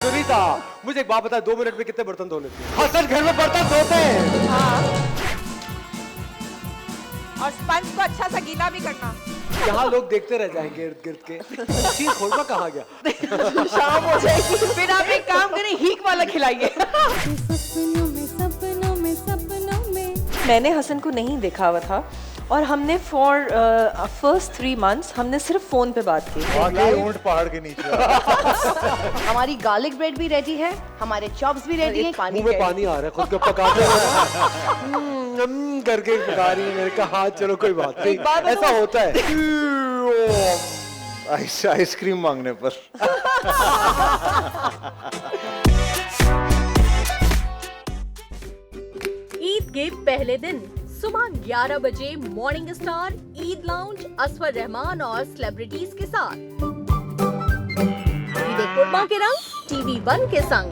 सुनीता, मुझे एक बात बता, 2 मिनट में कितने बर्तन धो लेती है? हसन घर में बर्तन धोते हैं। हाँ। और स्पंज को अच्छा सा गीला भी करना। यहाँ लोग देखते रह जाएंगे इर्द गिर्द के। चीज खोलना कहाँ गया? शाम हो जाएगी, फिर आप एक काम करें, हीक वाला खिलाइए। सपनों में सपनों में सपनों में। मैंने हसन को नहीं देखा हुआ था और हमने फॉर फर्स्ट 3 months हमने सिर्फ फोन पे बात की। वाकई ऊंट पहाड़ के नीचे। हमारी गार्लिक ब्रेड भी रेडी है, हमारे चॉप्स भी रेडी है। मुंह में पानी आ रहा है, खुद को पकाते हुए करके पका रही है। मेरे कहा हाँ चलो कोई बात नहीं, ऐसा होता है। आइसक्रीम मांगने पर। ईद के पहले दिन सुबह 11 बजे morning star Eid lounge Asfar Rahman और सेलिब्रिटीज के साथ। ईद कुर्बान के रंग TV1 के संग।